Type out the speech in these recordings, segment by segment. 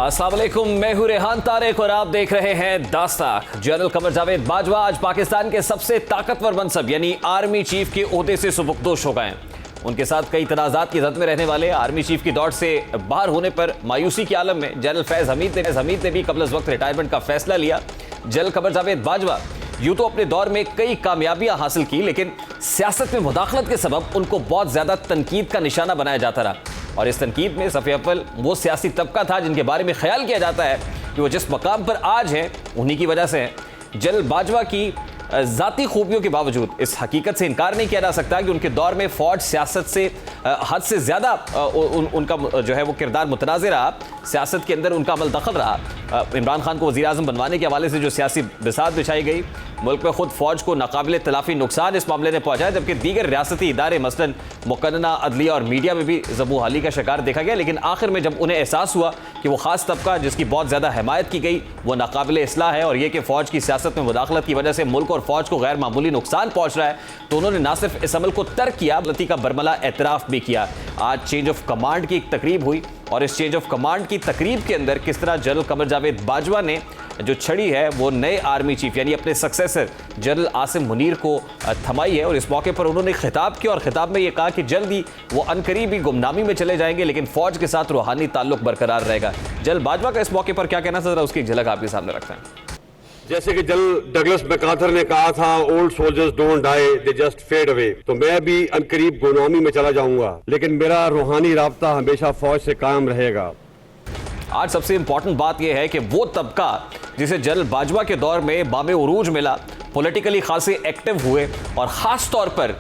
अस्सलाम वालेकुम, मैं हूं रेहान तारिक और आप देख रहे हैं दास्ताक। जनरल कमर जावेद बाजवा आज पाकिस्तान के सबसे ताकतवर मनसब यानी आर्मी चीफ के ओहदे से सुबुकदोश हो गए हैं। उनके साथ कई तनाज़ात की जद में रहने वाले आर्मी चीफ की दौड़ से बाहर होने पर मायूसी के आलम में जनरल फैज़ हमीद ने भी कबल अज़ वक्त रिटायरमेंट का फैसला लिया। जनरल कमर जावेद बाजवा यूं तो अपने दौर में कई कामयाबियां हासिल की, लेकिन सियासत में मुदाखलत के सबब उनको बहुत ज्यादा तनकीद का निशाना बनाया जाता रहा। और इस तनकीद में सफ़े अव्वल वो सियासी तबका था जिनके बारे में ख्याल किया जाता है कि वो जिस मकाम पर आज हैं उन्हीं की वजह से हैं। जनरल बाजवा की ज़ाती खूबियों के बावजूद इस हकीकत से इनकार नहीं किया जा सकता कि उनके दौर में फ़ौज सियासत से हद से ज़्यादा उनका जो है वो किरदार मुतनाज़ रहा, सियासत के अंदर उनका अमल दखल रहा। इमरान खान को वज़ीर आज़म बनवाने के हवाले से जो सियासी बिसात बिछाई गई, मुल्क में खुद फ़ौज को नाकाबिल तलाफ़ी नुकसान इस मामले ने पहुँचाया, जबकि दीगर रियासती इदारे मसलन मुकन्ना अदलिया और मीडिया में भी ज़बू हाली का शिकार देखा गया। लेकिन आखिर में जब उन्हें एहसास हुआ कि वो ख़ास तबका जिसकी बहुत ज़्यादा हिमायत की गई वो नाकाबिल इस्लाह है और ये कि फ़ौज की सियासत में मुदाखलत की वजह से मुल्क और फ़ौज को गैर मामूली नुकसान पहुँच रहा है, तो उन्होंने न सिर्फ इस अमल को तर्क किया गलती का बरमला एतराफ़ भी किया। आज चेंज ऑफ कमांड की एक तकरीब हुई और इस चेंज ऑफ कमांड की तकरीब के अंदर किस तरह जनरल कमर जावेद बाजवा ने जो छड़ी है वो नए आर्मी चीफ यानी अपने सक्सेसर जनरल आसिम मुनीर को थमाई है। और इस मौके पर उन्होंने खिताब किया और खिताब में ये कहा कि जल्दी वो अनकरीब ही गुमनामी में चले जाएंगे, लेकिन फौज के साथ रूहानी ताल्लुक बरकरार रहेगा। जनरल बाजवा का इस मौके पर क्या कहना था, जरा उसकी एक झलक आपके सामने रखते हैं। जैसे कि जनरल डगलस मैकार्थर ने कहा था, old soldiers don't die they just fade away, तो मैं भी अनकरीब गुलामी में चला जाऊंगा, लेकिन मेरा रूहानी राब्ता हमेशा फौज से कायम रहेगा। आज सबसे इंपॉर्टेंट बात यह है कि वो तबका जिसे जनरल बाजवा के दौर में बामे उरूज मिला, पॉलिटिकली खासे एक्टिव हुए और ख़ास तौर पर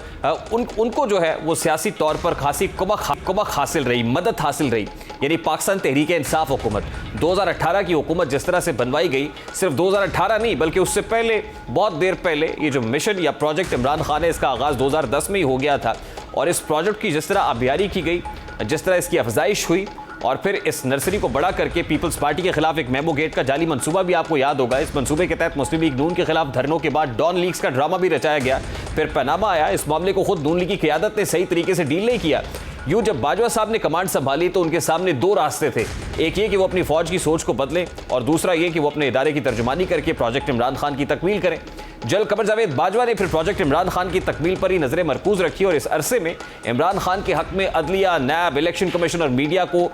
उनको जो है वो सियासी तौर पर खासी कुबक हासिल रही, मदद हासिल रही, यानी पाकिस्तान तहरीक इंसाफ हुकूमत 2018 की हुकूमत जिस तरह से बनवाई गई, सिर्फ 2018 नहीं बल्कि उससे पहले बहुत देर पहले ये जो मिशन या प्रोजेक्ट इमरान खान है इसका आगाज़ 2010 में ही हो गया था। और इस प्रोजेक्ट की जिस तरह आबियारी की गई, जिस तरह इसकी अफजाइश हुई और फिर इस नर्सरी को बड़ा करके पीपल्स पार्टी के खिलाफ एक मेमो गेट का जाली मंसूबा भी आपको याद होगा। इस मंसूबे के तहत मुस्लिम लीग नून के खिलाफ धरनों के बाद डॉन लीग्स का ड्रामा भी रचाया गया, फिर पनामा आया। इस मामले को खुद नून लीग की क़यादत ने सही तरीके से डील नहीं किया। यूँ जब बाजवा साहब ने कमांड संभाली तो उनके सामने दो रास्ते थे, एक ये कि वो अपनी फौज की सोच को बदलें और दूसरा ये कि वो अपने इदारे की तर्जुमानी करके प्रोजेक्ट इमरान खान की तकमील करें। जनरल कमर जावेद बाजवा ने फिर प्रोजेक्ट इमरान खान की तकमील पर ही नजरें मरकूज रखी और इस अरसे में इमरान खान के हक में अदलिया, नैब, इलेक्शन कमीशन और मीडिया को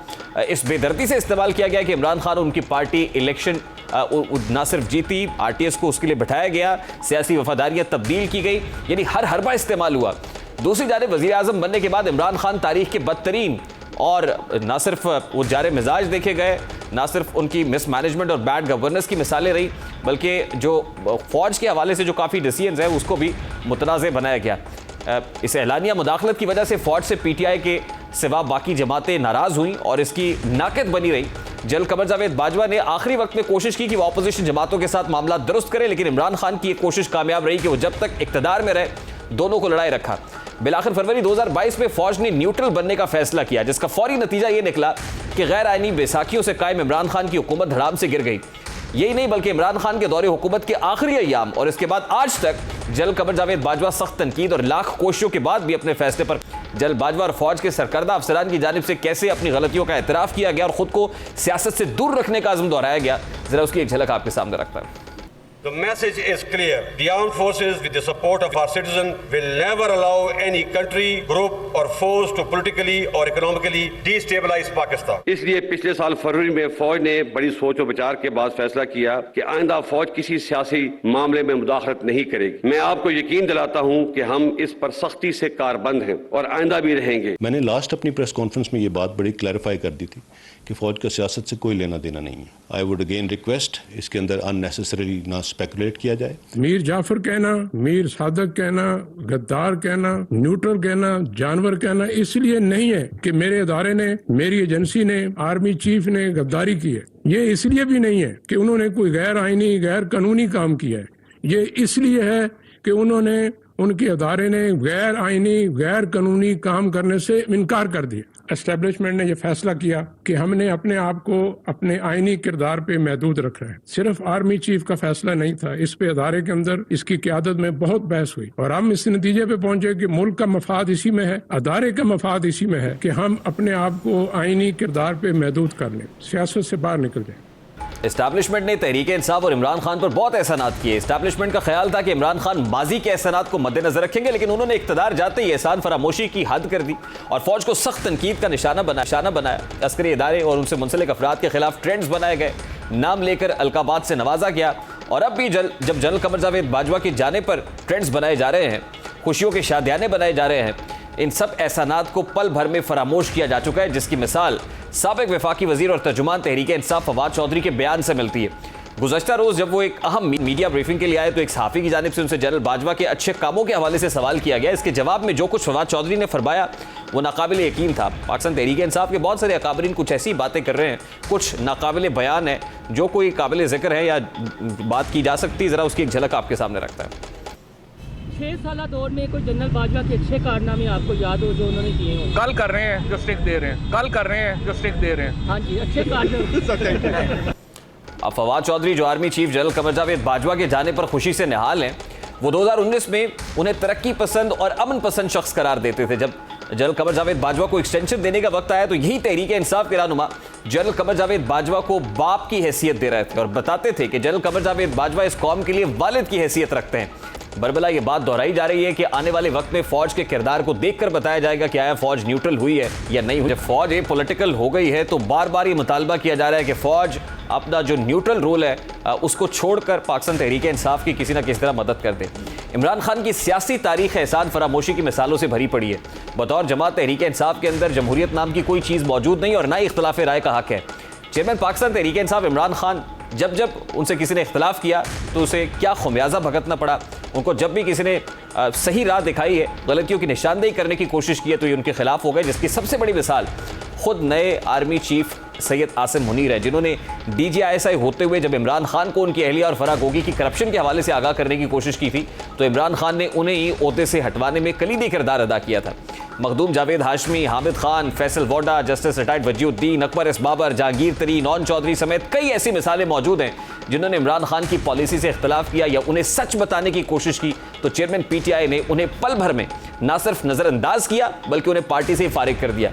इस बेदर्दी से इस्तेमाल किया गया कि इमरान खान और उनकी पार्टी इलेक्शन ना सिर्फ जीती, आरटीएस को उसके लिए बैठाया गया, सियासी वफादारियां तब्दील की गई, यानी हर हरबा इस्तेमाल हुआ। दूसरी जानिब वज़ीर आज़म बनने के बाद इमरान खान तारीख के बदतरीन और ना सिर्फ वो जारे मिजाज देखे गए, ना सिर्फ उनकी मिस मैनेजमेंट और बैड गवर्नेंस की मिसालें रही, बल्कि जो फ़ौज के हवाले से जो काफ़ी डिसीजंस है उसको भी मुतनाज़ बनाया गया। इस एलानिया मुदाखलत की वजह से फ़ौज से पीटीआई के सिवा बाकी जमातें नाराज़ हुई और इसकी नाकद बनी रही। जनरल कमर जावेद बाजवा ने आखिरी वक्त में कोशिश की कि वो अपोजिशन जमातों के साथ मामला दुरुस्त करे, लेकिन इमरान खान की एक कोशिश कामयाब रही कि वो जब तक इक़्तिदार में रहे दोनों को लड़ाई रखा। बिलाखिर फरवरी 2022 में फौज ने न्यूट्रल बनने का फैसला किया, जिसका फौरी नतीजा ये निकला कि गैर आईनी बैसाखियों से कायम इमरान खान की हुकूमत धड़ाम से गिर गई। यही नहीं बल्कि इमरान खान के दौरे हुकूमत के आखिरी अय्याम और इसके बाद आज तक जनरल कमर जावेद बाजवा सख्त तनकीद और लाख कोशिशों के बाद भी अपने फैसले पर जनरल बाजवा और फौज के सरकर्दा अफसरान की जानिब से कैसे अपनी गलतियों का एतराफ़ किया गया और खुद को सियासत से दूर रखने का अज़्म दोहराया गया, जरा उसकी एक झलक आपके सामने रखता है। The message is clear. The armed forces, with the support of our citizens, will never allow any country, group or force to politically or economically destabilize Pakistan. इसलिए पिछले साल फरवरी में फौज ने बड़ी सोच और विचार के बाद फैसला किया कि आइंदा फौज किसी सियासी मामले में मुदाखलत नहीं करेगी। मैं आपको यकीन दिलाता हूं कि हम इस पर सख्ती से कारबंद हैं और आइंदा भी रहेंगे। मैंने लास्ट अपनी प्रेस कॉन्फ्रेंस में ये बात बड़ी क्लैरिफाई कर दी थी कि फौज का सियासत से कोई लेना देना नहीं है। आई वुड अगेन रिक्वेस्ट इसके अंदर अननेसेसरीली ना स्पेकुलेट किया जाए। मीर जाफर कहना, मीर सादक कहना, गद्दार कहना, न्यूट्रल कहना, जानवर कहना इसलिए नहीं है कि मेरे इदारे ने, मेरी एजेंसी ने, आर्मी चीफ ने गद्दारी की है। ये इसलिए भी नहीं है कि उन्होंने कोई गैर आईनी, गैर कानूनी काम किया है। ये इसलिए है कि उन्होंने उनके अदारे ने गैर आईनी गैर कानूनी काम करने से इनकार कर दिया। एस्टेब्लिशमेंट ने यह फैसला किया कि हमने अपने आप को अपने आईनी किरदार पे महदूद रखना है। सिर्फ आर्मी चीफ का फैसला नहीं था, इस पे अदारे के अंदर इसकी क़यादत में बहुत बहस हुई और हम इस नतीजे पे पहुंचे कि मुल्क का मफाद इसी में है, अदारे का मफाद इसी में है कि हम अपने आप को आईनी किरदार पे महदूद कर लें, सियासत से बाहर निकल जाए। एस्टैब्लिशमेंट ने तहरीक इंसाफ और इमरान खान पर बहुत एहसानात किए। एस्टैब्लिशमें का ख्याल था कि इमरान खान माजी के एहसानात को मद्देनजर रखेंगे, लेकिन उन्होंने इख्तिदार जाते ही एहसान फरामोशी की हद कर दी और फौज को सख्त तनकीद का निशाना बनाया। अस्करी इदारे और उनसे मुंसलिक अफराद के खिलाफ ट्रेंड्स बनाए गए, नाम लेकर अलकाबात से नवाजा गया और अब भी जब जनरल कमर जावेद बाजवा के जाने पर ट्रेंड्स बनाए जा रहे हैं, खुशियों के शादियाने बनाए जा रहे हैं, इन सब एहसानात को पल भर में फरामोश किया जा चुका है, जिसकी मिसाल साबिक वफाकी वजीर और तर्जुमान तहरीक इंसाफ फवाद चौधरी के बयान से मिलती है। गुज़श्ता रोज़ जब वो एक अहम मीडिया ब्रीफिंग के लिए आए तो एक सहाफ़ी की जानिब से उनसे जनरल बाजवा के अच्छे कामों के हवाले से सवाल किया गया। इसके जवाब में जो कुछ फवाद चौधरी ने फरमाया वो नाकाबिल यकीन था। पाकिस्तान तहरीक इंसाफ के बहुत सारे अकाबरीन कुछ ऐसी बातें कर रहे हैं, कुछ नाकाबिल बयान है, जो कोई काबिल ज़िक्र है या बात की जा सकती है, ज़रा उसकी एक झलक आपके सामने रखता है। 6 साल दौर में कोई जनरल बाजवा के अच्छे कारनामे आपको याद हो जो उन्होंने किए हो? कल कर रहे हैं जो स्टिक दे रहे हैं, कल कर रहे हैं जो स्टिक दे रहे हैं। हाँ जी, अच्छे कारनामे। अब फवाद चौधरी जो army chief general Qamar Javed Bajwa के जाने पर खुशी से निहाल हैं, वो 2019 में उन्हें तरक्की पसंद और अमन पसंद शख्स करार देते थे। जब जनरल कमर जावेद बाजवा को एक्सटेंशन देने का वक्त आया तो यही तहरीक इंसाफ के रहनुमा जनरल कमर जावेद बाजवा को बाप की हैसियत दे रहे थे और बताते थे कि जनरल कमर जावेद बाजवा इस कौम के लिए वालिद की हैसियत रखते हैं। बरबला ये बात दोहराई जा रही है कि आने वाले वक्त में फौज के किरदार को देखकर बताया जाएगा कि आया फौज न्यूट्रल हुई है या नहीं हुई। जब फौज पॉलिटिकल हो गई है तो बार बार ये मुतालबा किया जा रहा है कि फौज अपना जो न्यूट्रल रोल है उसको छोड़कर पाकिस्तान तहरीक इंसाफ की किसी न किसी तरह मदद कर दे। इमरान खान की सियासी तारीख एहसान फरामोशी की मिसालों से भरी पड़ी है। बतौर जमात तहरीक इंसाफ के अंदर जमहूरियत नाम की कोई चीज़ मौजूद नहीं और ना ही इख्तिलाफ राय का हक है। चेयरमैन पाकिस्तान तहरीक इंसाफ इमरान खान जब उनसे किसी ने इख्तिलाफ किया तो उसे क्या खुमियाजा भुगतना पड़ा, उनको जब भी किसी ने सही राह दिखाई है, गलतियों की निशानदेही करने की कोशिश की है तो ये उनके खिलाफ हो गए, जिसकी सबसे बड़ी मिसाल खुद नए आर्मी चीफ सैयद आसिम मुनीर है, जिन्होंने DGISI होते हुए जब इमरान खान को उनकी अहलिया और फराह गोगी की करप्शन के हवाले से आगाह करने की कोशिश की थी तो इमरान खान ने उन्हें ही ओहदे से हटवाने में कलीदी किरदार अदा किया था। Makhdoom Javed Hashmi, Hamid Khan, Faisal Vawda, justice retired Wajiuddin, Akbar S Babar, Jahangir Tareen, Noon Chaudhary समेत कई ऐसी मिसालें मौजूद हैं जिन्होंने इमरान खान की पॉलिसी से इख्तिलाफ किया या उन्हें सच बताने की कोशिश की तो चेयरमैन PTI ने उन्हें पल भर में ना सिर्फ नज़रअंदाज किया बल्कि उन्हें पार्टी से ही फारिग कर दिया।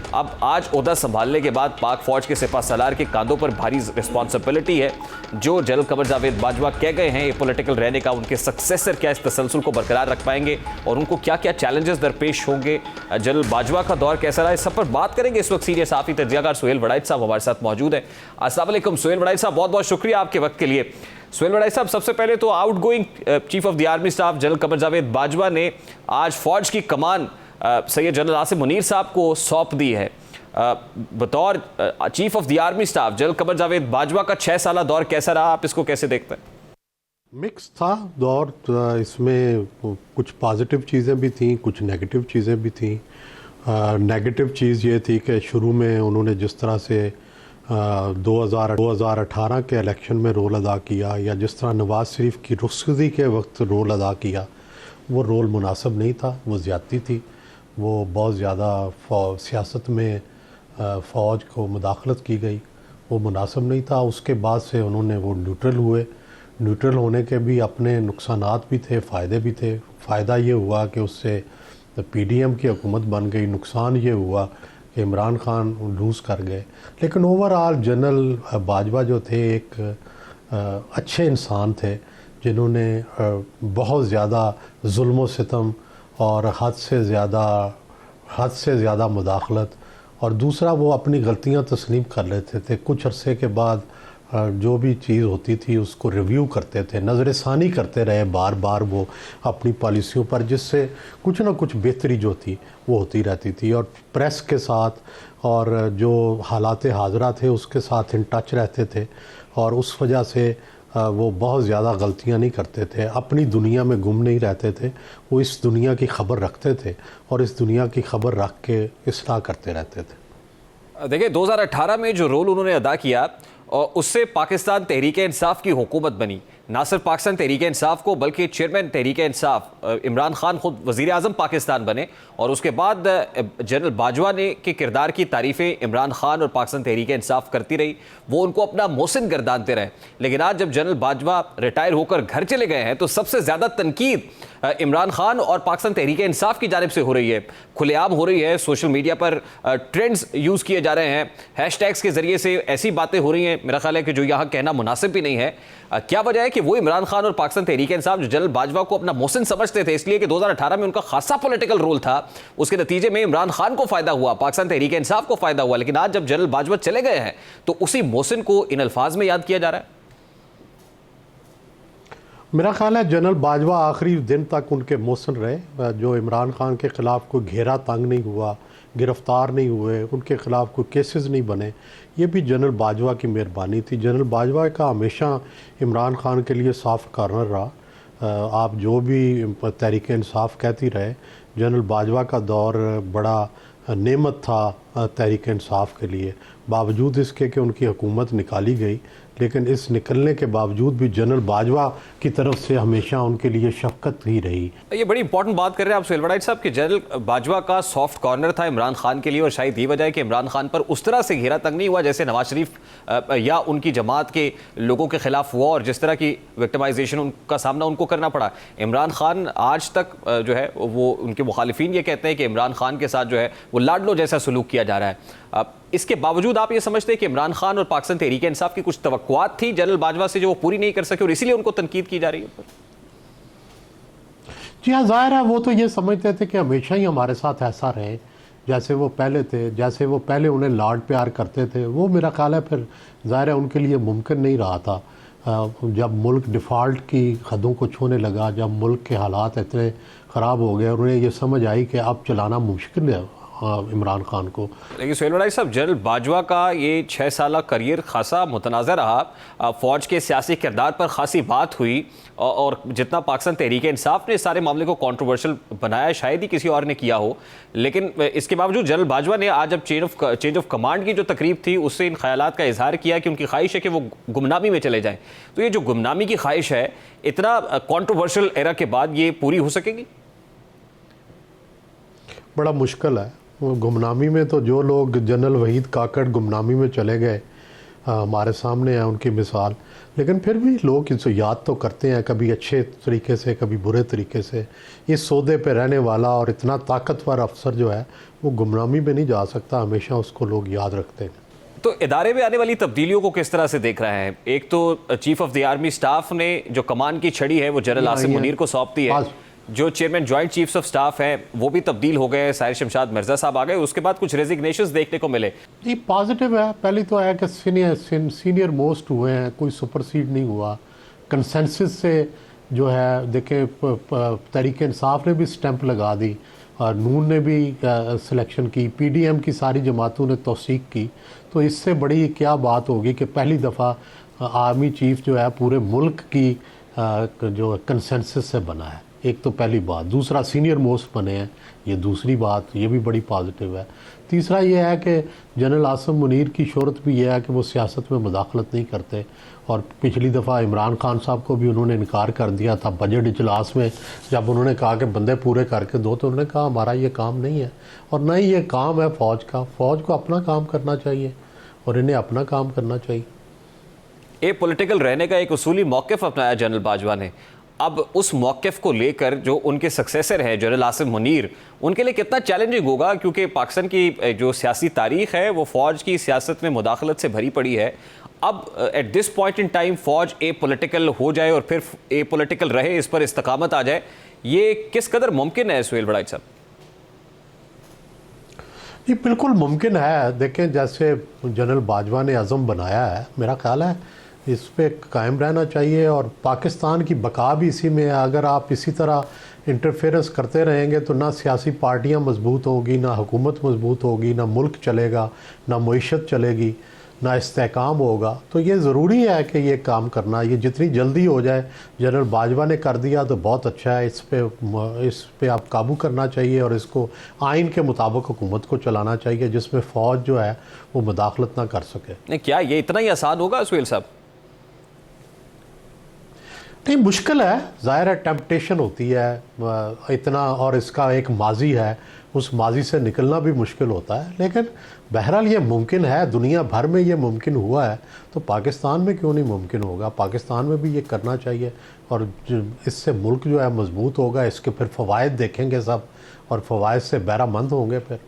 अब आज ओहदा संभालने के बाद पाक फौज के सिपा सलार के कांधों पर भारी रिस्पॉन्सिबिलिटी है। जो जनरल कमर जावेद बाजवा कह गए हैं ये पॉलिटिकल रहने का, उनके सक्सेसर क्या इस तसलसल को बरकरार रख पाएंगे और उनको क्या क्या चैलेंजेस दरपेश होंगे, जनरल बाजवा का दौर कैसा रहा, इस सब पर बात करेंगे। इस वक्त सीनियर साफी तज्जियाकार सुहेल वड़ाइच साहब हमारे साथ मौजूद हैं। अस्सलाम वालेकुम सुहेल वड़ाइच साहब, बहुत बहुत शुक्रिया आपके वक्त के लिए। सुहेल वड़ाइच साहब, सबसे पहले तो outgoing chief of the army staff general Qamar Javed Bajwa ने आज फौज की कमान सैयद जनरल आसिम मुनीर साहब को सौंप दी है। बतौर chief of the army staff general Qamar Javed Bajwa का 6 साला दौर कैसा रहा, आप इसको कैसे देखते हैं? मिक्स था दौर, इसमें कुछ पॉजिटिव चीज़ें भी थीं, कुछ नेगेटिव चीज़ें भी थीं। नेगेटिव चीज़ ये थी कि शुरू में उन्होंने जिस तरह से 2018 के इलेक्शन में रोल अदा किया या जिस तरह नवाज शरीफ की रुखसती के वक्त रोल अदा किया, वो रोल मुनासिब नहीं था, वो ज़्यादती थी। वो बहुत ज़्यादा सियासत में फ़ौज को मुदाखलत की गई, वो मुनासिब नहीं था। उसके बाद से उन्होंने वो न्यूट्रल हुए। न्यूट्रल होने के भी अपने नुकसानात भी थे, फ़ायदे भी थे। फ़ायदा ये हुआ कि उससे PDM की हुकूमत बन गई, नुकसान ये हुआ कि इमरान खान लूज़ कर गए। लेकिन ओवरऑल जनरल बाजवा जो थे एक अच्छे इंसान थे जिन्होंने बहुत ज़्यादा जुल्म व सितम और हद से ज़्यादा मुदाखलत, और दूसरा वो अपनी गलतियां तस्लीम कर लेते थे। कुछ अरसे के बाद जो भी चीज़ होती थी उसको रिव्यू करते थे, नज़रसानी करते रहे बार बार वो अपनी पॉलिसियों पर, जिससे कुछ ना कुछ बेहतरी जो थी वो होती रहती थी। और प्रेस के साथ और जो हालात हाज़रा थे उसके साथ इन टच रहते थे और उस वजह से वो बहुत ज़्यादा गलतियां नहीं करते थे, अपनी दुनिया में गुम नहीं रहते थे। वो इस दुनिया की खबर रखते थे और इस दुनिया की खबर रख के इस्लाह करते रहते थे। देखिए 2018 में जो रोल उन्होंने अदा किया और उससे पाकिस्तान तहरीक इंसाफ की हुकूमत बनी, ना सिर्फ पाकिस्तान तहरीक इंसाफ को बल्कि चेयरमैन तहरीक इंसाफ इमरान खान खुद वज़ीर आज़म पाकिस्तान बने और उसके बाद जनरल बाजवा ने के किरदार की तारीफ़ें इमरान खान और पाकिस्तान तहरीक इंसाफ करती रही, वो उनको अपना मोहसिन गर्दानते रहे। लेकिन आज जब जनरल बाजवा रिटायर होकर घर चले गए हैं तो सबसे ज़्यादा तनकीद इमरान खान और पाकिस्तान तहरीक इंसाफ की जानिब से हो रही है, खुलेआम हो रही है। सोशल मीडिया पर ट्रेंड्स यूज़ किए जा रहे हैं, हैशटैग्स के ज़रिए से ऐसी बातें हो रही हैं, मेरा ख्याल है कि जो यहाँ कहना मुनासिब भी नहीं है। क्या वजह है कि वो इमरान खान और पाकिस्तान तहरीक इंसाफ जो जनरल बाजवा को अपना मोहसिन समझते थे, इसलिए कि 2018 में उनका खासा पॉलिटिकल रोल था, उसके नतीजे में इमरान खान को फायदा हुआ, पाकिस्तान तहरीक इंसाफ को फायदा हुआ, लेकिन आज जब जनरल बाजवा चले गए हैं तो उसी मोहसिन को इन अल्फाज में याद किया जा रहा है। मेरा ख्याल है जनरल बाजवा आखिरी दिन तक उनके मोहसिन रहे। जो इमरान खान के ख़िलाफ़ कोई घेरा तंग नहीं हुआ, गिरफ़्तार नहीं हुए, उनके ख़िलाफ़ कोई केसेस नहीं बने, ये भी जनरल बाजवा की मेहरबानी थी। जनरल बाजवा का हमेशा इमरान खान के लिए सॉफ्ट कॉर्नर रहा। आप जो भी तहरीक इंसाफ कहती रहे, जनरल बाजवा का दौर बड़ा नेमत था तहरीक इंसाफ के लिए। बावजूद इसके कि उनकी हुकूमत निकाली गई, लेकिन इस निकलने के बावजूद भी जनरल बाजवा की तरफ से हमेशा उनके लिए शफकत ही रही। ये बड़ी इंपॉर्टेंट बात कर रहे हैं आप सुहेल वड़ाई साहब कि जनरल बाजवा का सॉफ्ट कॉर्नर था इमरान खान के लिए, और शायद ये वजह है कि इमरान खान पर उस तरह से घेरा तंग नहीं हुआ जैसे नवाज शरीफ या उनकी जमात के लोगों के खिलाफ हुआ और जिस तरह की विक्टिमाइजेशन उनका सामना उनको करना पड़ा। इमरान खान आज तक जो है वो, उनके मुखालिफिन ये कहते हैं कि इमरान खान के साथ जो है वो लाडलो जैसा सलूक किया जा रहा है। इसके बावजूद आप ये समझते हैं कि इमरान खान और पाकिस्तान तहरीक इंसाफ की कुछ तवक्कुआत थी जनरल बाजवा से जो वो पूरी नहीं कर सके और इसीलिए उनको तनकीद की जा रही है? जी हाँ, जाहिर है वो तो ये समझते थे कि हमेशा ही हमारे साथ ऐसा रहे जैसे वो पहले थे, जैसे वो पहले उन्हें लाड प्यार करते थे। वो मेरा ख्याल है फिर जाहिर है उनके लिए मुमकिन नहीं रहा था। जब मुल्क डिफ़ॉल्ट की हदों को छूने लगा, जब मुल्क के हालात इतने ख़राब हो गए, उन्हें ये समझ आई कि अब चलाना मुश्किल है इमरान खान को। लेकिन सुहेल वड़ाई साहब, जनरल बाजवा का ये 6 साल करियर खासा मुतनाज़ा रहा। फ़ौज के सियासी किरदार पर खासी बात हुई और जितना पाकिस्तान तहरीक इंसाफ ने इस सारे मामले को कंट्रोवर्शियल बनाया शायद ही किसी और ने किया हो, लेकिन इसके बावजूद जनरल बाजवा ने आज जब चेंज ऑफ कमांड की जो तकरीब थी उससे इन ख्यालात का इजहार किया कि उनकी ख्वाहिश है कि वो गुमनामी में चले जाएँ। तो ये जो गुमनामी की ख्वाहिश है, इतना कंट्रोवर्शियल एरा के बाद ये पूरी हो सकेगी? बड़ा मुश्किल है। गुमनामी में तो जो लोग जनरल वहीद काकड़ गुमनामी में चले गए, हमारे सामने है उनकी मिसाल, लेकिन फिर भी लोग इसे याद तो करते हैं, कभी अच्छे तरीके से कभी बुरे तरीके से। इस सौदे पे रहने वाला और इतना ताकतवर अफसर जो है वो गुमनामी में नहीं जा सकता, हमेशा उसको लोग याद रखते हैं। तो इदारे में आने वाली तब्दीलियों को किस तरह से देख रहे हैं? एक तो chief of the army staff ने जो कमान की छड़ी है वो जनरल आसिम मुनीर को सौंप दी है, जो chairman joint chiefs of staff हैं वो भी तब्दील हो गए, साहिर शमशाद मिर्जा साहब आ गए, उसके बाद कुछ रेजिग्नेशंस देखने को मिले। जी पॉजिटिव है। पहली तो है कि सीनियर मोस्ट हुए हैं, कोई सुपरसीड नहीं हुआ। कंसेंसस से जो है देखें, तहरीक इंसाफ ने भी स्टैंप लगा दी और नून ने भी सिलेक्शन की, PDM की सारी जमातों ने तौसीक की। तो इससे बड़ी क्या बात होगी कि पहली दफ़ा आर्मी चीफ जो है पूरे मुल्क की जो कंसेंसस से बना है, एक तो पहली बात। दूसरा सीनियर मोस्ट बने हैं, ये दूसरी बात, ये भी बड़ी पॉजिटिव है। तीसरा ये है कि जनरल आसिम मुनीर की शोहरत भी ये है कि वो सियासत में मुदाखलत नहीं करते, और पिछली दफ़ा इमरान खान साहब को भी उन्होंने इनकार कर दिया था बजट इजलास में, जब उन्होंने कहा कि बंदे पूरे करके दो, तो उन्होंने कहा हमारा ये काम नहीं है और ना ही ये काम है फ़ौज का। फ़ौज को अपना काम करना चाहिए और इन्हें अपना काम करना चाहिए। ये पॉलिटिकल रहने का एक उसूली मौक़िफ़ अपनाया जनरल बाजवा ने। अब उस मौक़िफ़ को लेकर जो उनके सक्सेसर हैं जनरल आसिम मुनीर, उनके लिए कितना चैलेंजिंग होगा, क्योंकि पाकिस्तान की जो सियासी तारीख़ है वो फ़ौज की सियासत में मुदाखलत से भरी पड़ी है। अब at this point in time फ़ौज ए पॉलिटिकल हो जाए और फिर ए पॉलिटिकल रहे, इस पर इस्तकामत आ जाए, ये किस कदर मुमकिन है सुहेल वड़ाई साहब? ये बिल्कुल मुमकिन है। देखें, जैसे जनरल बाजवा ने अज़म बनाया है, मेरा ख्याल है इस पे कायम रहना चाहिए और पाकिस्तान की बका भी इसी में है। अगर आप इसी तरह इंटरफेरेंस करते रहेंगे तो ना सियासी पार्टियां मजबूत होगी, ना हुकूमत मजबूत होगी, ना मुल्क चलेगा, ना मईशत चलेगी, ना इस्तेहकाम होगा। तो ये ज़रूरी है कि ये काम करना, ये जितनी जल्दी हो जाए, जनरल बाजवा ने कर दिया तो बहुत अच्छा है। इस पे आप काबू करना चाहिए और इसको आइन के मुताबिक हुकूमत को चलाना चाहिए, जिसमें फ़ौज जो है वो मुदाखलत ना कर सके। नहीं, क्या ये इतना ही आसान होगा सुहेल साहब? नहीं, मुश्किल है, ज़ाहिर है टेम्पटेशन होती है इतना, और इसका एक माजी है, उस माजी से निकलना भी मुश्किल होता है। लेकिन बहरहाल ये मुमकिन है, दुनिया भर में ये मुमकिन हुआ है, तो पाकिस्तान में क्यों नहीं मुमकिन होगा? पाकिस्तान में भी ये करना चाहिए, और इससे मुल्क जो है मजबूत होगा। इसके फिर फ़वाइद देखेंगे सब, और फ़वाइद से बहरामंद होंगे फिर।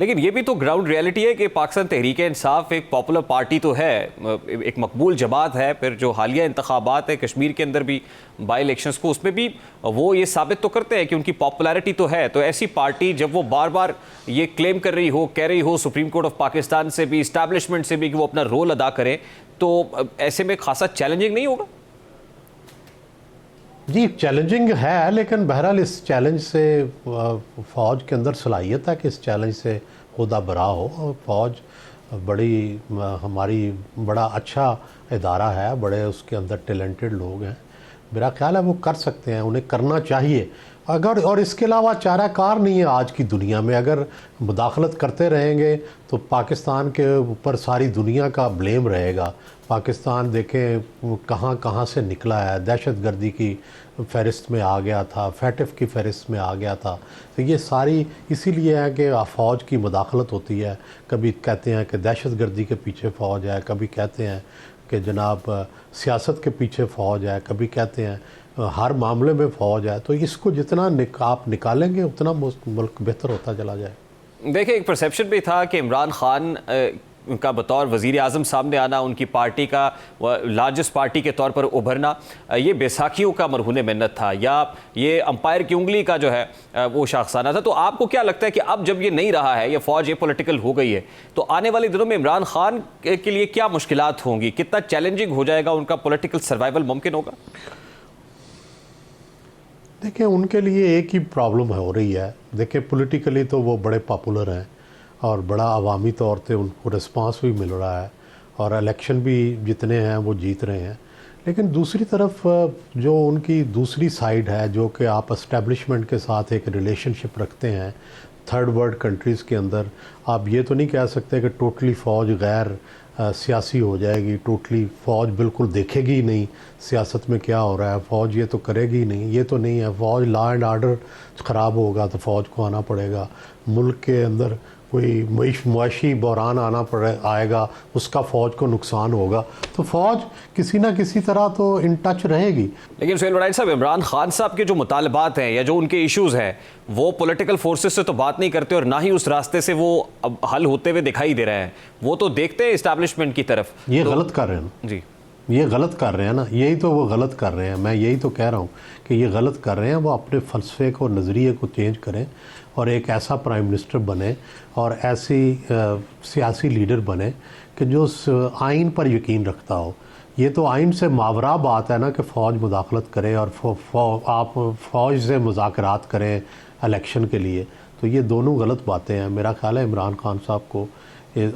लेकिन ये भी तो ग्राउंड रियलिटी है कि पाकिस्तान तहरीक इंसाफ एक पॉपुलर पार्टी तो है, एक मकबूल जमात है। फिर जो हालिया इंतखाबात है कश्मीर के अंदर भी, बाई इलेक्शंस को, उसमें भी वो ये साबित तो करते हैं कि उनकी पॉपुलैरिटी तो है। तो ऐसी पार्टी जब वो बार बार ये क्लेम कर रही हो, कह रही हो सुप्रीम कोर्ट ऑफ पाकिस्तान से भी, इस्टेब्लिशमेंट से भी, कि वो अपना रोल अदा करें, तो ऐसे में खासा चैलेंजिंग नहीं होगा? जी चैलेंजिंग है, लेकिन बहरहाल इस चैलेंज से फ़ौज के अंदर सलाहियत है कि इस चैलेंज से खुदा बरा हो। और फ़ौज बड़ी हमारी बड़ा अच्छा इदारा है, बड़े उसके अंदर टैलेंटेड लोग हैं। मेरा ख्याल है वो कर सकते हैं, उन्हें करना चाहिए अगर, और इसके अलावा चाराकार नहीं है आज की दुनिया में। अगर मुदाखलत करते रहेंगे तो पाकिस्तान के ऊपर सारी दुनिया का ब्लेम रहेगा। पाकिस्तान देखें कहाँ कहाँ से निकला है, दहशतगर्दी की फ़हरिस्त में आ गया था, फैटिफ की फ़हरिस्त में आ गया था। तो ये सारी इसीलिए है कि फ़ौज की मुदाखलत होती है। कभी कहते हैं कि दहशतगर्दी के पीछे फ़ौज है, कभी कहते हैं कि जनाब सियासत के पीछे फ़ौज है, कभी कहते हैं हर मामले में फ़ौज है। तो इसको जितना आप निकालेंगे उतना मुल्क बेहतर होता चला जाए। देखिए, एक परसेप्शन भी था कि इमरान खान उनका बतौर वज़ीर आज़म सामने आना, उनकी पार्टी का लार्जेस्ट पार्टी के तौर पर उभरना, ये बैसाखियों का मरहून मिन्नत था, या ये अंपायर की उंगली का जो है वो शाखसाना था। तो आपको क्या लगता है कि अब जब ये नहीं रहा है, ये फ़ौज ये पॉलिटिकल हो गई है, तो आने वाले दिनों में इमरान खान के लिए क्या मुश्किलात होंगी? कितना चैलेंजिंग हो जाएगा? उनका पॉलिटिकल सर्वाइवल मुमकिन होगा? देखिए, उनके लिए एक ही प्रॉब्लम हो रही है। देखिए, पॉलिटिकली तो वो बड़े पॉपुलर हैं और बड़ा अवामी तौर पे उनको रिस्पांस भी मिल रहा है, और इलेक्शन भी जितने हैं वो जीत रहे हैं। लेकिन दूसरी तरफ जो उनकी दूसरी साइड है, जो कि आप इस्टेब्लिशमेंट के साथ एक रिलेशनशिप रखते हैं थर्ड वर्ल्ड कंट्रीज़ के अंदर, आप ये तो नहीं कह सकते कि टोटली फ़ौज गैर सियासी हो जाएगी, टोटली फ़ौज बिल्कुल देखेगी ही नहीं सियासत में क्या हो रहा है, फ़ौज ये तो करेगी ही नहीं, ये तो नहीं है। फ़ौज लॉ एंड आर्डर ख़राब होगा तो फ़ौज को आना पड़ेगा, मुल्क के अंदर कोई मुआशी बहरान आएगा, उसका फ़ौज को नुकसान होगा, तो फ़ौज किसी ना किसी तरह तो इन टच रहेगी। लेकिन सुहेल वड़ाई साहब, इमरान खान साहब के जो मुतालबात हैं या जो उनके इश्यूज़ हैं, वो पॉलिटिकल फोर्सेस से तो बात नहीं करते, और ना ही उस रास्ते से वो अब हल होते हुए दिखाई दे रहे हैं। वो तो देखते हैं इस्टेब्लिशमेंट की तरफ। ये गलत कर रहे हैं जी, ये गलत कर रहे हैं ना, यही तो वो गलत कर रहे हैं। मैं यही तो कह रहा हूँ कि ये गलत कर रहे हैं। वो अपने फ़लसफ़े को, नज़रिए को चेंज करें, और एक ऐसा प्राइम मिनिस्टर बने और ऐसी सियासी लीडर बने कि जो आइन पर यकीन रखता हो। ये तो आइन से मावरा बात है ना कि फ़ौज मुदाखलत करे और आप फ़ौज से मुज़ाकरात करें इलेक्शन के लिए, तो ये दोनों गलत बातें हैं। मेरा ख्याल है इमरान खान साहब को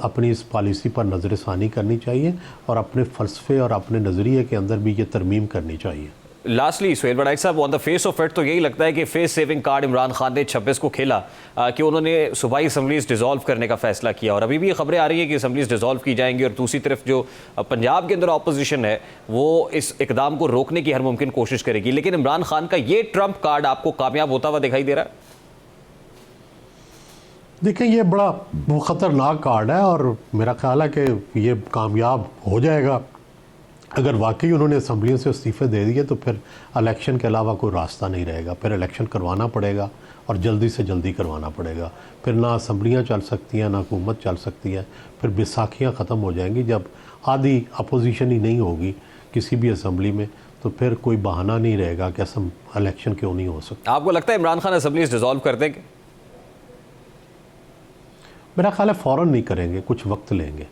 अपनी इस पॉलिसी पर नज़रसानी करनी चाहिए, और अपने फ़लसफ़े और अपने नज़रिए के अंदर भी ये तरमीम करनी चाहिए। लास्टली सुहेल वड़ाई साहब, on the face of it तो यही लगता है कि face saving card Imran Khan ने 26 को खेला, कि उन्होंने सूबाई असम्बलीज डिज़ोल्व करने का फैसला किया, और अभी भी खबरें आ रही है कि असम्बलीज डिज़ोल्व की जाएंगी, और दूसरी तरफ जो पंजाब के अंदर अपोजिशन है वो इस इकदाम को रोकने की हर मुमकिन कोशिश करेगी। लेकिन इमरान खान का ये ट्रम्प कार्ड आपको कामयाब होता हुआ दिखाई दे रहा है? देखिए, ये बड़ा ख़तरनाक कार्ड है, और मेरा ख्याल है कि ये कामयाब हो जाएगा। अगर वाकई उन्होंने असम्बलियों से इस्तीफ़े दे दिए तो फिर इलेक्शन के अलावा कोई रास्ता नहीं रहेगा। फिर इलेक्शन करवाना पड़ेगा, और जल्दी से जल्दी करवाना पड़ेगा। फिर ना असम्बलियाँ चल सकती हैं, ना हुकूमत चल सकती है। फिर बैसाखियाँ ख़त्म हो जाएंगी। जब आधी अपोजिशन ही नहीं होगी किसी भी असम्बली में, तो फिर कोई बहाना नहीं रहेगा कि असम इलेक्शन क्यों नहीं हो सकता। आपको लगता है इमरान खान असम्बलीज डिज़ोल्व कर देंगे? मेरा ख्याल है फ़ौरन नहीं करेंगे, कुछ वक्त लेंगे।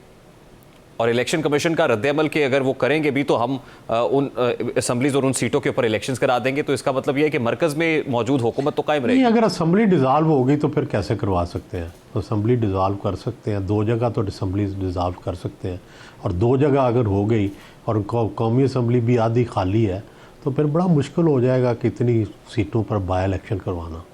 और इलेक्शन कमीशन का रद्द-ए-अमल के अगर वो करेंगे भी, तो हम उन असम्बलीज और उन सीटों के ऊपर इलेक्शंस करा देंगे, तो इसका मतलब ये है कि मरकज़ में मौजूद हुकूमत तो कायम रहेगी। नहीं, अगर असम्बली डिज़ाल्व होगी तो फिर कैसे करवा सकते हैं? तो असम्बली डिज़ाल्व कर सकते हैं, 2 जगह तो असम्बली डिज़ाल्व कर सकते हैं, और 2 जगह अगर हो गई और कौमी असम्बली भी आधी खाली है, तो फिर बड़ा मुश्किल हो जाएगा कि इतनी सीटों पर बाय इलेक्शन करवाना।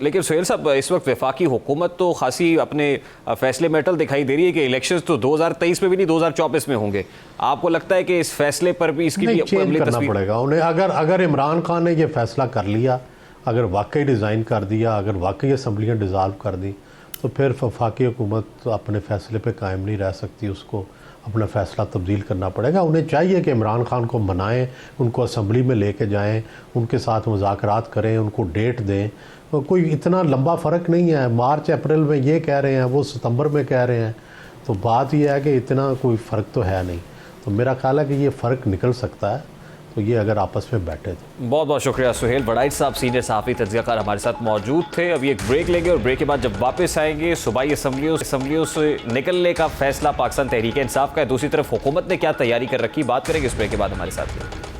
लेकिन सुहेल साहब, इस वक्त वफाकी हुकूमत तो खासी अपने फैसले में अटल दिखाई दे रही है कि इलेक्शंस तो 2023 में भी नहीं 2024 में होंगे। आपको लगता है कि इस फैसले पर भी इसकी भी चेंज करना पड़ेगा उन्हें? अगर इमरान खान ने ये फैसला कर लिया, अगर वाकई डिज़ाइन कर दिया, अगर वाकई असम्बलियाँ डिज़ाल्व कर दी, तो फिर वफाकी हुकूमत अपने फैसले पे कायम नहीं रह सकती, उसको अपना फ़ैसला तब्दील करना पड़ेगा। उन्हें चाहिए कि इमरान खान को मनाएं, उनको असम्बली में लेके जाएं, उनके साथ मुज़ाकरात करें, उनको डेट दें। तो कोई इतना लंबा फ़र्क नहीं है, मार्च अप्रैल में ये कह रहे हैं, वो सितंबर में कह रहे हैं, तो बात यह है कि इतना कोई फ़र्क तो है नहीं। तो मेरा ख्याल है कि ये फ़र्क निकल सकता है, तो ये अगर आपस में बैठे तो। बहुत बहुत शुक्रिया सुहेल वड़ाइच साहब, सीनियर सहाफ़ी तज्ज़ियाकार हमारे साथ मौजूद थे। अभी एक ब्रेक लेंगे और ब्रेक के बाद जब वापस आएंगे, सूबाई असम्बलियों से निकलने का फैसला पाकिस्तान तहरीक इंसाफ का है, दूसरी तरफ हुकूमत ने क्या तैयारी कर रखी, बात करेंगे इस ब्रेक के बाद हमारे साथ।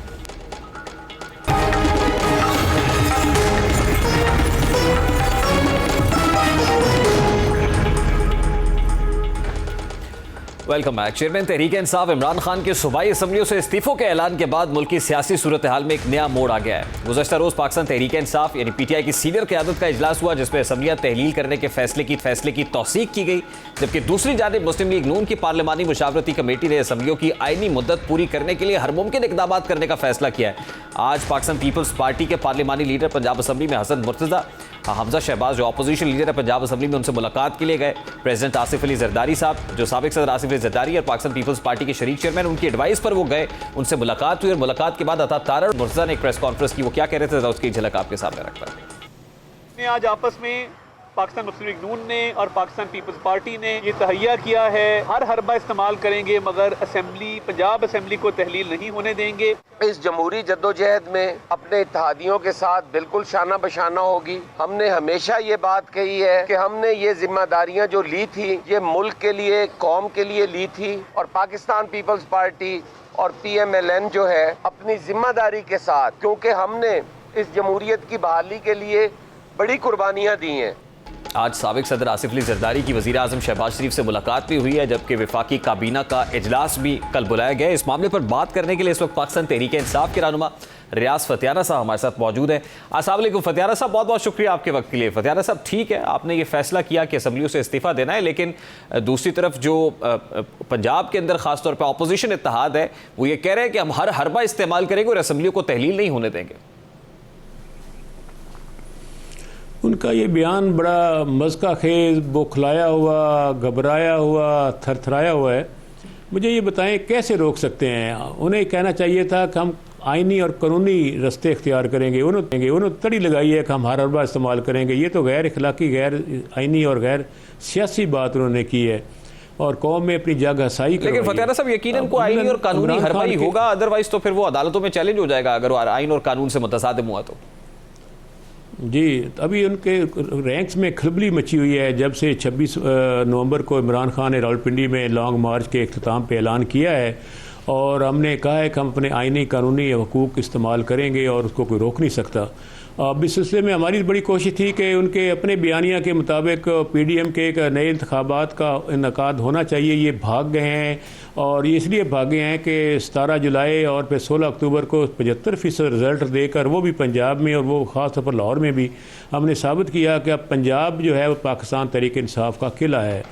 Welcome back. Chairman Tehreek Insaf Imran Khan के सूबाई असम्बलियों से इस्तीफों के ऐलान के बाद मुल्क की सियासी सूरत हाल में एक नया मोड़ आ गया है। गुज़श्ता रोज़ पाकिस्तान तहरीक इंसाफ यानी PTI की सीनियर क़यादत का इजलास हुआ, जिसमें असम्बलियाँ तहलील करने के फैसले की तौसीक की गई, जबकि दूसरी जानिब मुस्लिम लीग नून की पार्लिमानी मुशावरती कमेटी ने असम्बलियों की आइनी मुद्दत पूरी करने के लिए हर मुमकिन इक़दाम करने का फैसला किया है। आज पाकिस्तान पीपल्स पार्टी के पार्लिमानी लीडर पंजाब असम्बली में हसन मुर्तज़ा, हमजा शहबाज जो अपोजिशन लीडर है पंजाब असम्बली में, उनसे मुलाकात के लिए गए। प्रेसिडेंट आसिफ अली जरदारी साहब जो साबिक सदर आसिफ अली जरदारी और पाकिस्तान पीपल्स पार्टी के शरीक चेयरमैन, उनकी एडवाइस पर वो गए, उनसे मुलाकात हुई और मुलाकात के बाद अता तारड़ मुर्तज़ा ने एक प्रेस कॉन्फ्रेंस की। वो क्या कह रहे थे, उसकी झलक आपके सामने रखता है। आज आपस में पाकिस्तान मुस्लिम लीग नून ने और पाकिस्तान पीपल्स पार्टी ने ये तहैया किया है, हर हरबा इस्तेमाल करेंगे मगर असेंबली पंजाब असेंबली को तहलील नहीं होने देंगे। इस जमहूरी जद्दोजहद में अपने इत्तेहादियों के साथ बिल्कुल शाना बशाना होगी। हमने हमेशा ये बात कही है कि हमने ये जिम्मेदारियां जो ली थी ये मुल्क के लिए, कौम के लिए ली थी, और पाकिस्तान पीपल्स पार्टी और PMLN जो है अपनी जिम्मेदारी के साथ, क्योंकि हमने इस जमहूरियत की बहाली के लिए बड़ी कुर्बानियाँ दी हैं। आज साबिक सदर आसिफ अली जरदारी की वज़ीर आज़म शहबाज शरीफ से मुलाकात भी हुई है, जबकि वफाकी काबीना का इजलास भी कल बुलाया गया है। इस मामले पर बात करने के लिए इस वक्त पाकिस्तान तहरीक इंसाफ के रहनुमा रियाज फतियाना साहब हमारे साथ मौजूद हैं। अस्सलाम वालेकुम फतियाना साहब, बहुत बहुत शुक्रिया आपके वक्त के लिए। फतियाना साहब, ठीक है, आपने ये फैसला किया कि असम्बलियों से इस्तीफ़ा देना है, लेकिन दूसरी तरफ जो पंजाब के अंदर खासतौर पर अपोजिशन इत्तेहाद है, वो ये कह रहे हैं कि हम हर हरबा इस्तेमाल करेंगे और असम्बलियों को तहलील नहीं होने देंगे। उनका ये बयान बड़ा मज़का खेज, बौखलाया हुआ, घबराया हुआ, थरथराया हुआ है। मुझे ये बताएं कैसे रोक सकते हैं? उन्हें कहना चाहिए था कि हम आइनी और कानूनी रस्ते इख्तियार करेंगे। उन्होंने तड़ी लगाई है कि हम हर हरबा इस्तेमाल करेंगे। ये तो गैर इखलाकी, गैर आइनी और गैर सियासी बात उन्होंने की है और कौम में अपनी जगह हसाई। लेकिन फतियाना साहब, यकीनन को आइनी और कानूनी हरबाई होगा, अदरवाइज तो फिर वो अदालतों में चैलेंज हो जाएगा अगर वो आइन और कानून से मुतसादिम हुआ तो। जी, अभी उनके रैंक्स में खलबली मची हुई है जब से 26 नवंबर को इमरान खान ने रावलपिंडी में लॉन्ग मार्च के अख्ताम पे ऐलान किया है, और हमने कहा है कि हम अपने आइनी कानूनी हकूक़ इस्तेमाल करेंगे और उसको कोई रोक नहीं सकता। अब इस सिलसिले में हमारी बड़ी कोशिश थी कि उनके अपने बयानिया के मुताबिक PDM के एक नए इंतखाबात का इनेकाद होना चाहिए। ये भाग गए हैं, और ये इसलिए भागे हैं कि 17 जुलाई और फिर 16 अक्टूबर को 75% रिज़ल्ट देकर, वो भी पंजाब में और वो ख़ास तौर पर लाहौर में भी, हमने साबित किया कि अब पंजाब जो है वो पाकिस्तान तहरीक इंसाफ का किला है,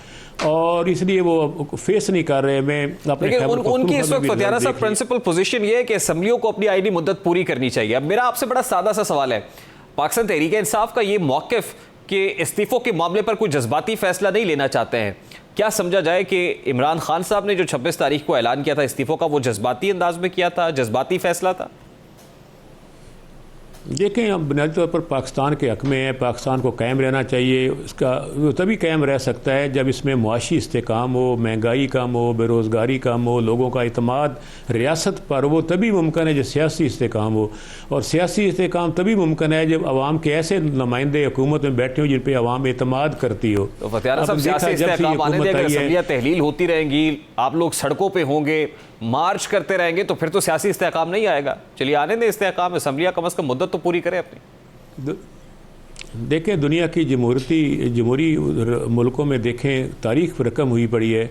और इसलिए वो फेस नहीं कर रहे। मैं अपने उनकी इस वक्त फतियाना साहब प्रिंसिपल पोजीशन ये है कि असम्बलियों को अपनी आइनी मुद्दत पूरी करनी चाहिए। अब मेरा आपसे बड़ा सादा सा सवाल है, पाकिस्तान तहरीक इंसाफ का ये मौक़िफ़ कि इस्तीफ़ों के मामले पर कोई जज्बाती फैसला नहीं लेना चाहते हैं, क्या समझा जाए कि इमरान खान साहब ने जो 26 तारीख को ऐलान किया था इस्तीफ़ों का, वो जज्बाती अंदाज में किया था, जज्बाती फैसला था? देखें, हम बुनियादी तौर पर पाकिस्तान के हक़ में है, पाकिस्तान को कायम रहना चाहिए। इसका वो तभी कायम रह सकता है जब इसमें मुआशी इस्तेकाम हो, महंगाई कम हो, बेरोज़गारी कम हो, लोगों का इतमाद रियासत पर, वो तभी मुमकिन है जब सियासी इस्तेकाम हो, और सियासी इस्तेकाम तभी मुमकिन है जब आवाम के ऐसे नुमाइंदे हुकूमत में बैठे हो जिन पर आवाम एतमाद करती हो। तो फतियाना साहब, सियासी इस्तेकाम आने दें, अगर असम्बलियाँ तहलील होती रहेंगी, आप लोग सड़कों पर होंगे, मार्च करते रहेंगे, तो फिर तो सियासी इस्तेकाम नहीं आएगा। चलिए आने दें इस्तेकाम, असम्बलियाँ कम अज़ कम मुद्दत तो पूरी करें अपनी। देखें, दुनिया की जमहूरी मुल्कों में देखें, तारीख पर रकम हुई पड़ी है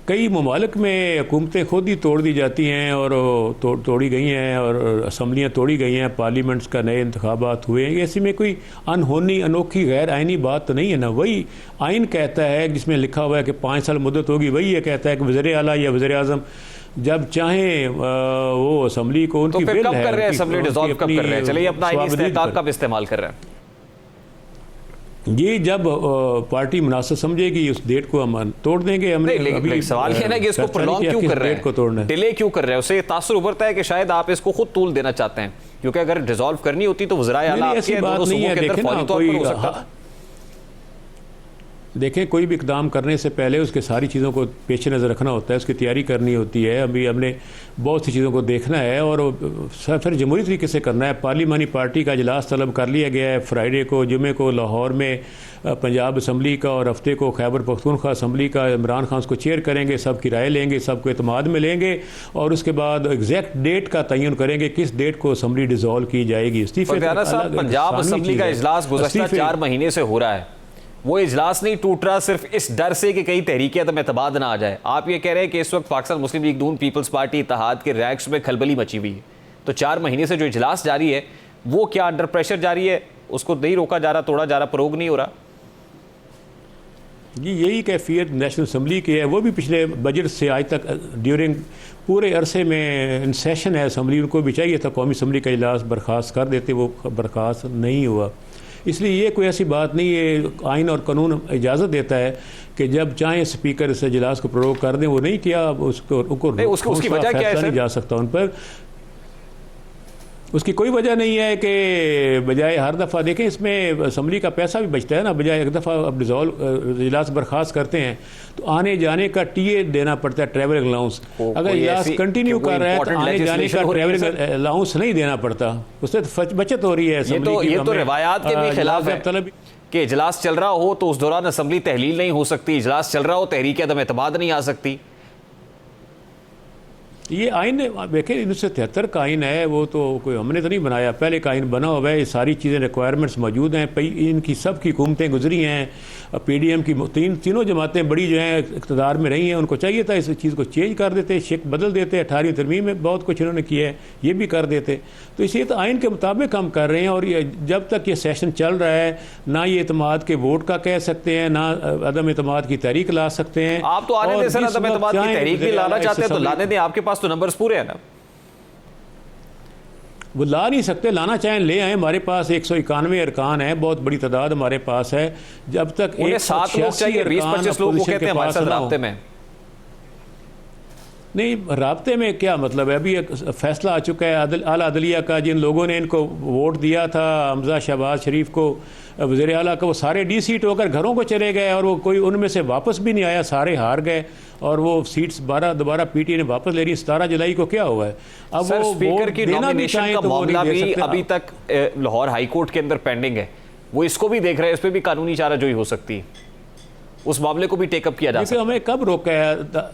कई ममालिक में हुकूमतें खुद ही तोड़ दी जाती हैं और तोड़ी गई हैं और असम्बलियाँ तोड़ी गई हैं, पार्लियामेंट्स का नए इंतखाबात हुए हैं। ऐसी में कोई अनहोनी अनोखी गैर आइनी बात तो नहीं है ना। वही आइन कहता है जिसमें लिखा हुआ है कि 5 साल मुद्दत होगी, वही ये कहता है कि वज़ीर आला या वज़ीर आज़म जब चाहें वो असम्बली को उनकी तो फिर बिल कब है, कर रहे हैं असम्बली डिसॉल्व कब कर रहे हैं? चलिए अपना आईनी इस्तेहकाक कब इस्तेमाल कर रहे हैं? ये जब पार्टी मुनासिब समझेगी उस डेट को हम तोड़ देंगे। हमने अभी सवाल ये ना कि इसको प्रोलॉन्ग क्यों कर रहे हैं, डिले क्यों कर रहे हैं? उससे तासुर उभरता है कि शायद आप इसको खुद तूल देना चाहते हैं, क्योंकि अगर डिसॉल्व करनी होती तो वज़ीर आला आपके दोनों सूबों के अंदर फौरी तौर पर हो सकता था। देखें, कोई भी इकदाम करने से पहले उसके सारी चीज़ों को पेश नज़र रखना होता है, उसकी तैयारी करनी होती है। अभी हमने बहुत सी चीज़ों को देखना है और फिर जमहूरी तरीके से करना है। पार्लिमानी पार्टी का इजलास तलब कर लिया गया है फ्राइडे को, जुमे को लाहौर में पंजाब असम्बली का, और हफ्ते को खैबर पख्तूनख्वा असम्बली का। इमरान खान उसको चेयर करेंगे, सबकी राय लेंगे, सबको एतमाद में लेंगे और उसके बाद एग्जैक्ट डेट का तयन करेंगे किस डेट को असम्बली डिसॉल्व की जाएगी। इस्तीफे पंजाब असम्बली का इजलास गुज़श्ता 4 महीने से हो रहा है, वो इजलास नहीं टूट रहा सिर्फ इस डर से कि कई तहरीक अदम एतमाद ना आ जाए। आप ये कह रहे हैं कि इस वक्त पाकिस्तान मुस्लिम लीग नून पीपल्स पार्टी इत्तेहाद के रैक्स में खलबली मची हुई है, तो 4 महीने से जो इजलास जारी है वो क्या अंडर प्रेशर जारी है? उसको नहीं रोका जा रहा, तोड़ा जा रहा, प्रोग नहीं हो रहा? जी, यही कैफियत नेशनल असम्बली की है। वो भी पिछले बजट से आज तक ड्यूरिंग पूरे अरसे में इन सेशन है असम्बली, उनको भी चाहिए था कौमी असम्बली का इजलास बर्खास्त कर देते, वो बर्खास्त नहीं हुआ। इसलिए ये कोई ऐसी बात नहीं है, आइन और कानून इजाज़त देता है कि जब चाहें स्पीकर इस इजलास को प्ररोग कर दें। वो नहीं किया, उसकी वजह क्या है? नहीं जा सकता उन पर, उसकी कोई वजह नहीं है कि बजाय हर दफ़ा देखें इसमें असम्बली का पैसा भी बचता है ना। बजाय एक दफ़ा अब डिसॉल्व इजलास बर्खास्त करते हैं तो आने जाने का टीए देना पड़ता है, ट्रैवल अलाउंस। अगर इजलास कंटिन्यू कर रहा है तो आने जाने का ट्रैवल अलाउंस नहीं देना पड़ता, उससे तो बचत हो रही है। ये तो रिवायात के भी खिलाफ है कि इजलास चल रहा हो तो उस दौरान असम्बली तहलील नहीं हो सकती, इजलास चल रहा हो तहरीक अदम एतमाद नहीं आ सकती। ये आइन देखें 1973 का आइन है, वो तो कोई हमने तो नहीं बनाया, पहले का आइन बना हुआ है। ये सारी चीज़ें रिक्वायरमेंट्स मौजूद हैं, इनकी सब की हुकूमतें गुजरी हैं। PDM की तीनों जमातें बड़ी जो हैं इक़्तिदार में रही हैं, उनको चाहिए था इस चीज़ को चेंज कर देते, शिक बदल देते। 18वीं तरमीम में बहुत कुछ इन्होंने किया है, ये भी कर देते। तो इसलिए तो आइन के मुताबिक हम कर रहे हैं। और ये जब तक ये सेशन चल रहा है ना ये एतमाद के वोट का कह सकते हैं, ना अदम एतमाद की तहरीक ला सकते हैं। आप तो आने दें सर, अदम एतमाद की तहरीक भी लाना चाहते हैं तो लाने दें, आपके पास तो नंबर्स पूरे हैं ना। वो ला नहीं सकते, लाना चाहें ले आए। हमारे पास 191 अरकान है, बहुत बड़ी तादाद हमारे पास है। जब तक 7 लोग चाहिए, 20-25 लोग वो कहते हैं हमारे साथ राब्ते में। नहीं, राब्ते में क्या मतलब है? अभी एक फैसला आ चुका है आला अदलिया का, जिन लोगों ने इनको वोट दिया था हमजा शहबाज शरीफ को वज़ीर आला का, वो सारे डी-सीट होकर घरों को चले गए और वो कोई उनमें से वापस भी नहीं आया, सारे हार गए। और वो सीट्स दोबारा PTI ने वापस ले रही। 17 जुलाई को क्या हुआ है? अब वो स्पीकर की नॉमिनेशन का मामला भी अभी तक लाहौर हाई कोर्ट के अंदर पेंडिंग है, वो इसको भी देख रहे हैं, इस पर भी कानूनी चाराजोई हो सकती है, उस मामले को भी टेकअप किया जा सकता है। हमें कब रोका है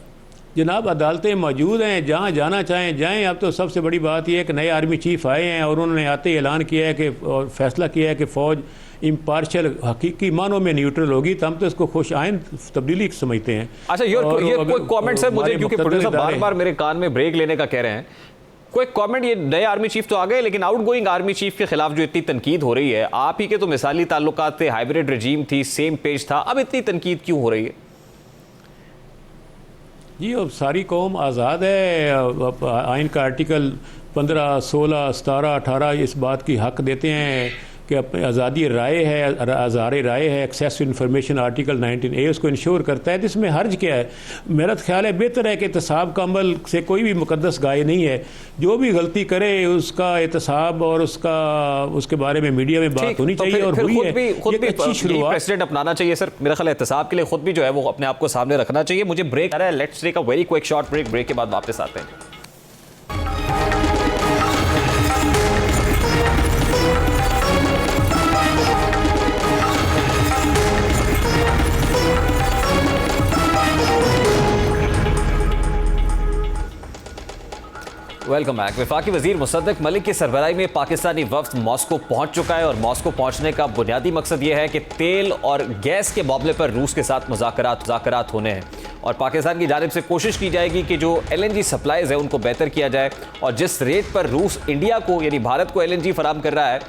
जनाब? अदालतें मौजूद हैं, जहाँ जाना चाहें जाएं। अब तो सबसे बड़ी बात यह है कि नए आर्मी चीफ आए हैं और उन्होंने आते ही ऐलान किया है कि और फैसला किया है कि फ़ौज इम्पार्शियल हकीकी मानों में न्यूट्रल होगी। तो हम तो इसको खुश आइन तब्दीली समझते हैं। अच्छा, ये कोई कमेंट सर मुझे, क्योंकि प्रोड्यूसर बार-बार मेरे कान में ब्रेक लेने का कह रहे हैं, कोई कमेंट? ये नए आर्मी चीफ तो आ गए, लेकिन आउटगोइंग आर्मी चीफ के खिलाफ जो इतनी तनकीद हो रही है, आप ही के तो मिसाली ताल्लुकात थे, हाइब्रिड रजीम थी, सेम पेज था, अब इतनी तनकीद क्यों हो रही है? जी, अब सारी कौम आज़ाद है। आइन का आर्टिकल 15, 16, 17, 18 इस बात की हक देते हैं कि अपनी आज़ादी राय है, आज़ार राय है। Access to information article 19A उसको इंश्योर करता है। तो इसमें हर्ज क्या है? मेरा ख्याल है बेहतर है कि एहतसाब का अमल से कोई भी मुकद्दस गाय नहीं है। जो भी गलती करे उसका एहतसाब और उसके बारे में मीडिया में बात होनी चाहिए। और हुई है, खुद भी प्रेसिडेंट अपनाना चाहिए सर। मेरा ख्याल है एहतसाब के लिए खुद भी जो है वो अपने आप को सामने रखना चाहिए। मुझे ब्रेक आ रहा है, let's take a very quick short break. Break के बाद वापस आते हैं। Welcome back. वफाकी वजीर मुसद्दक मलिक की सरबराही में पाकिस्तानी वफ्द मॉस्को पहुंच चुका है और मॉस्को पहुंचने का बुनियादी मकसद यह है कि तेल और गैस के मामले पर रूस के साथ मुज़ाकरात होने हैं। और पाकिस्तान की जानिब से कोशिश की जाएगी कि जो LNG सप्लाईज है उनको बेहतर किया जाए और जिस रेट पर रूस इंडिया को यानी भारत को LNG फराहम कर रहा है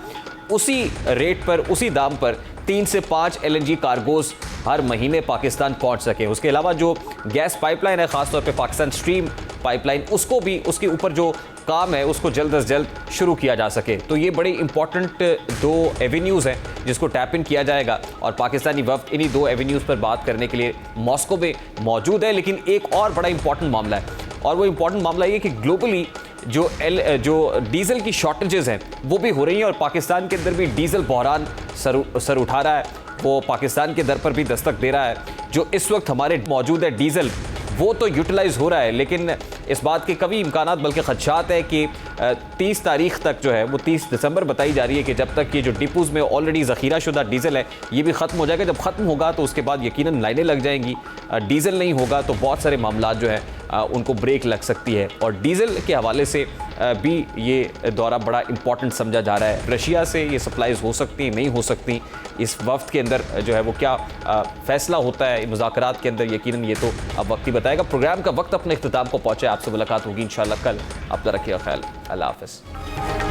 उसी रेट पर उसी दाम पर 3 से 5 LNG कार्गोज हर महीने पाकिस्तान पहुंच सके। उसके अलावा जो गैस पाइपलाइन है खासतौर पे पाकिस्तान स्ट्रीम पाइपलाइन उसको भी उसके ऊपर जो काम है उसको जल्द अज जल्द शुरू किया जा सके। तो ये बड़े इंपॉर्टेंट 2 एवेन्यूज़ हैं जिसको टैप इन किया जाएगा और पाकिस्तानी वफ्द इन्हीं 2 एवेन्यूज़ पर बात करने के लिए मॉस्को में मौजूद है। लेकिन एक और बड़ा इंपॉर्टेंट मामला है और वो इंपॉर्टेंट मामला ये कि ग्लोबली जो डीजल की शॉर्टेजेस हैं वो भी हो रही हैं और पाकिस्तान के अंदर भी डीजल बहरान सर उठा रहा है। वो पाकिस्तान के दर पर भी दस्तक दे रहा है। जो इस वक्त हमारे मौजूद है डीजल वो तो यूटिलाइज हो रहा है लेकिन इस बात के कभी इम्कानात बल्कि खदशात है कि 30 तारीख तक जो है वो 30 दिसंबर बताई जा रही है कि जब तक ये जो डिपोज में ऑलरेडी ज़ख़ीरा शुदा डीजल है ये भी ख़त्म हो जाएगा। जब ख़त्म होगा तो उसके बाद यकीनन लाइनें लग जाएंगी। डीजल नहीं होगा तो बहुत सारे मामला जो है उनको ब्रेक लग सकती है और डीजल के हवाले से भी ये दौरा बड़ा इंपॉर्टेंट समझा जा रहा है। रशिया से ये सप्लाईज हो सकती नहीं हो सकती इस वक्त के अंदर जो है वो क्या फैसला होता है मुज़ाकरात के अंदर यकीनन ये तो अब वक्त ही बताएगा। प्रोग्राम का वक्त अपने इख्तिताम को पहुँचे। आपसे मुलाकात होगी इंशाल्लाह कल। अपना रखिएगा ख्याल। अल्लाह हाफ़िज़।